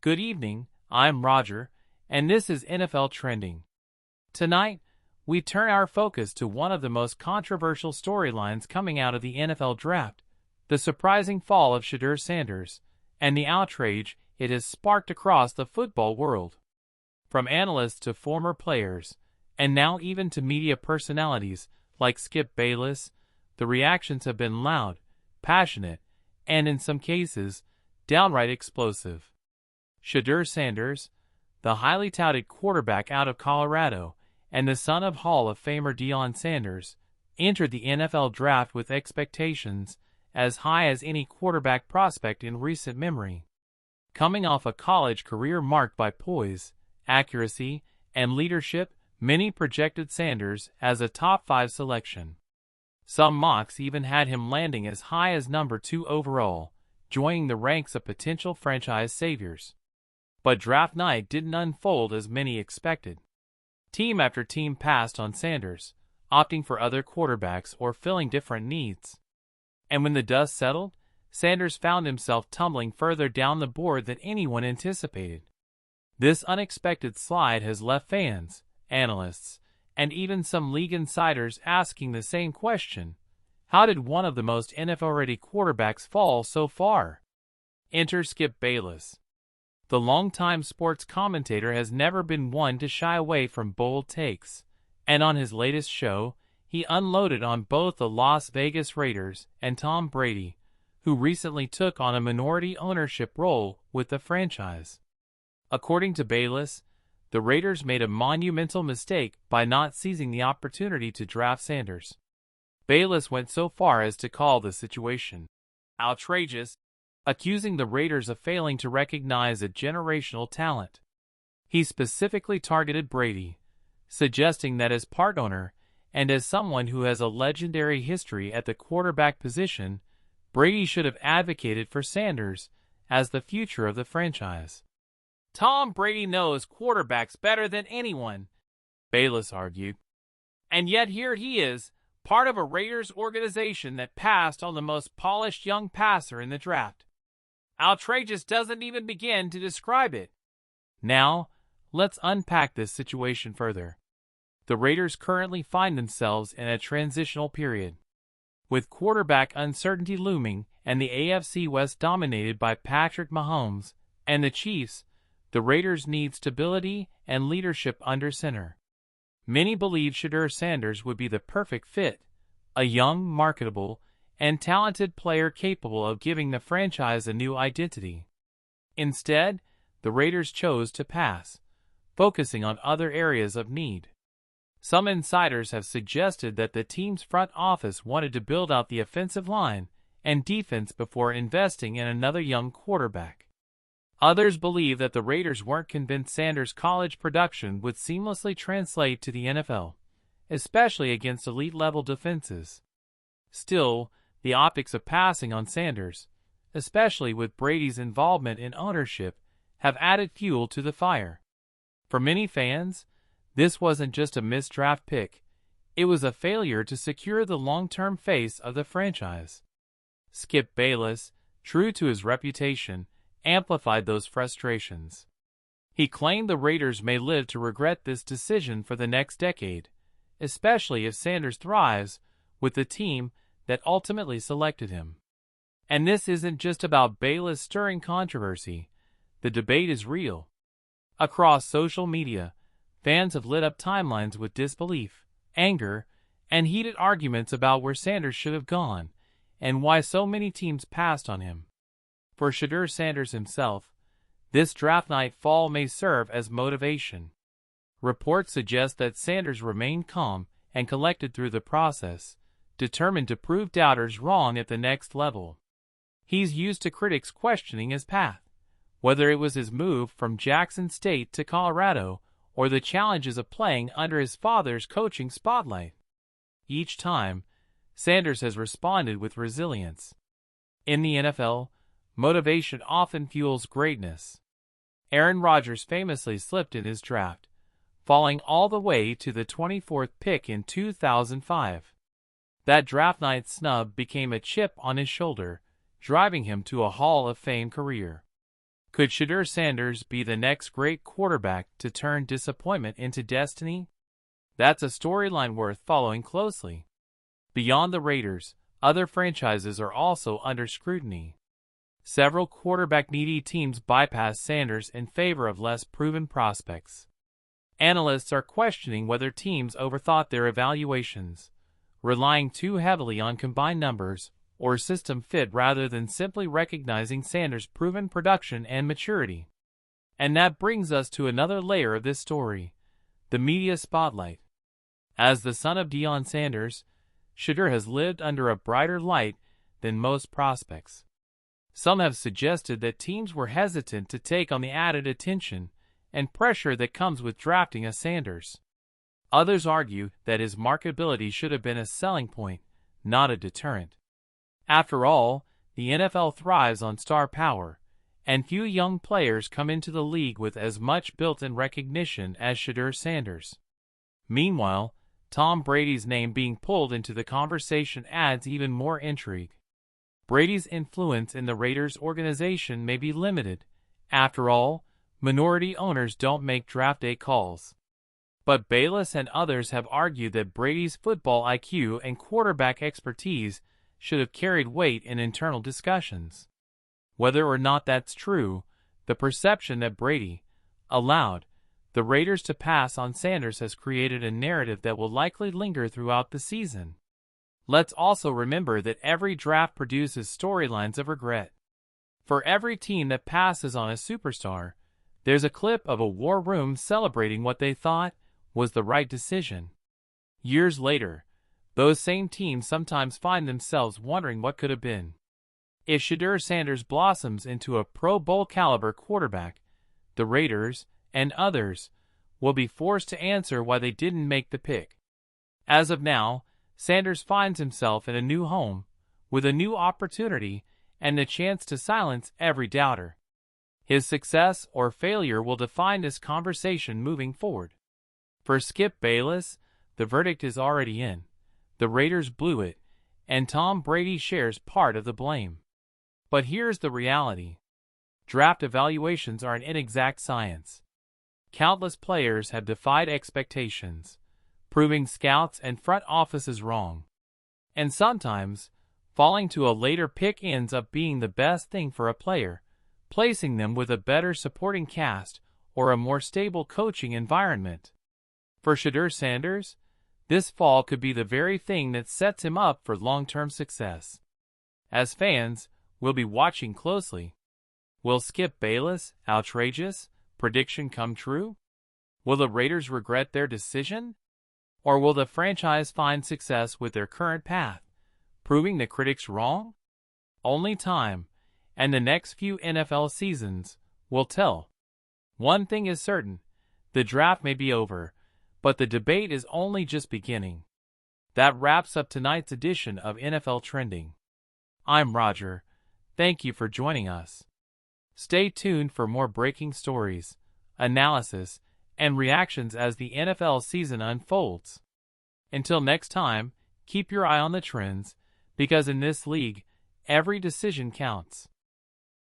Good evening, I'm Roger, and this is NFL Trending. Tonight, we turn our focus to one of the most controversial storylines coming out of the NFL Draft, the surprising fall of Shedeur Sanders, and the outrage it has sparked across the football world. From analysts to former players, and now even to media personalities like Bayless, the reactions have been loud, passionate, and in some cases, downright explosive. Shedeur Sanders, the highly touted quarterback out of Colorado and the son of Hall of Famer Deion Sanders, entered the NFL Draft with expectations as high as any quarterback prospect in recent memory. Coming off a college career marked by poise, accuracy, and leadership, many projected Sanders as a top 5 selection. Some mocks even had him landing as high as number 2 overall, joining the ranks of potential franchise saviors. But draft night didn't unfold as many expected. Team after team passed on Sanders, opting for other quarterbacks or filling different needs. And when the dust settled, Sanders found himself tumbling further down the board than anyone anticipated. This unexpected slide has left fans, analysts, and even some league insiders asking the same question: how did one of the most NFL-ready quarterbacks fall so far? Enter Bayless. The longtime sports commentator has never been one to shy away from bold takes, and on his latest show, he unloaded on both the Las Vegas Raiders and Tom Brady, who recently took on a minority ownership role with the franchise. According to Bayless, the Raiders made a monumental mistake by not seizing the opportunity to draft Sanders. Bayless went so far as to call the situation outrageous, accusing the Raiders of failing to recognize a generational talent. He specifically targeted Brady, suggesting that as part owner and as someone who has a legendary history at the quarterback position, Brady should have advocated for Sanders as the future of the franchise. Tom Brady knows quarterbacks better than anyone, Bayless argued. And yet here he is, part of a Raiders organization that passed on the most polished young passer in the draft. Outrageous doesn't even begin to describe it. Now, let's unpack this situation further. The Raiders currently find themselves in a transitional period. With quarterback uncertainty looming and the AFC West dominated by Patrick Mahomes and the Chiefs, the Raiders need stability and leadership under center. Many believe Shedeur Sanders would be the perfect fit, a young, marketable, and talented player capable of giving the franchise a new identity. Instead, the Raiders chose to pass, focusing on other areas of need. Some insiders have suggested that the team's front office wanted to build out the offensive line and defense before investing in another young quarterback. Others believe that the Raiders weren't convinced Sanders' college production would seamlessly translate to the NFL, especially against elite-level defenses. Still, the optics of passing on Sanders, especially with Brady's involvement in ownership, have added fuel to the fire. For many fans, this wasn't just a missed draft pick, it was a failure to secure the long-term face of the franchise. Bayless, true to his reputation, amplified those frustrations. He claimed the Raiders may live to regret this decision for the next decade, especially if Sanders thrives with the team that ultimately selected him. And this isn't just about Bayless stirring controversy. The debate is real. Across social media, fans have lit up timelines with disbelief, anger, and heated arguments about where Sanders should have gone and why so many teams passed on him. For Shedeur Sanders himself, this draft night fall may serve as motivation. Reports suggest that Sanders remained calm and collected through the process, determined to prove doubters wrong at the next level. He's used to critics questioning his path, whether it was his move from Jackson State to Colorado or the challenges of playing under his father's coaching spotlight. Each time, Sanders has responded with resilience. In the NFL, motivation often fuels greatness. Aaron Rodgers famously slipped in his draft, falling all the way to the 24th pick in 2005. That draft night snub became a chip on his shoulder, driving him to a Hall of Fame career. Could Shedeur Sanders be the next great quarterback to turn disappointment into destiny? That's a storyline worth following closely. Beyond the Raiders, other franchises are also under scrutiny. Several quarterback-needy teams bypass Sanders in favor of less proven prospects. Analysts are questioning whether teams overthought their evaluations, relying too heavily on combined numbers or system fit rather than simply recognizing Sanders' proven production and maturity. And that brings us to another layer of this story, the media spotlight. As the son of Deion Sanders, Shedeur has lived under a brighter light than most prospects. Some have suggested that teams were hesitant to take on the added attention and pressure that comes with drafting a Sanders. Others argue that his marketability should have been a selling point, not a deterrent. After all, the NFL thrives on star power, and few young players come into the league with as much built-in recognition as Shedeur Sanders. Meanwhile, Tom Brady's name being pulled into the conversation adds even more intrigue. Brady's influence in the Raiders organization may be limited. After all, minority owners don't make draft day calls. But Bayless and others have argued that Brady's football IQ and quarterback expertise should have carried weight in internal discussions. Whether or not that's true, the perception that Brady allowed the Raiders to pass on Sanders has created a narrative that will likely linger throughout the season. Let's also remember that every draft produces storylines of regret. For every team that passes on a superstar, there's a clip of a war room celebrating what they thought was the right decision. Years later, those same teams sometimes find themselves wondering what could have been. If Shedeur Sanders blossoms into a Pro Bowl caliber quarterback, the Raiders and others will be forced to answer why they didn't make the pick. As of now, Sanders finds himself in a new home, with a new opportunity and the chance to silence every doubter. His success or failure will define this conversation moving forward. For Skip Bayless, the verdict is already in. The Raiders blew it, and Tom Brady shares part of the blame. But here's the reality. Draft evaluations are an inexact science. Countless players have defied expectations, proving scouts and front offices wrong. And sometimes, falling to a later pick ends up being the best thing for a player, placing them with a better supporting cast or a more stable coaching environment. For Shedeur Sanders, this fall could be the very thing that sets him up for long-term success. As fans, we'll be watching closely. Will Skip Bayless' outrageous prediction come true? Will the Raiders regret their decision? Or will the franchise find success with their current path, proving the critics wrong? Only time, and the next few NFL seasons, will tell. One thing is certain, the draft may be over, but the debate is only just beginning. That wraps up tonight's edition of NFL Trending. I'm Roger. Thank you for joining us. Stay tuned for more breaking stories, analysis, and reactions as the NFL season unfolds. Until next time, keep your eye on the trends, because in this league, every decision counts.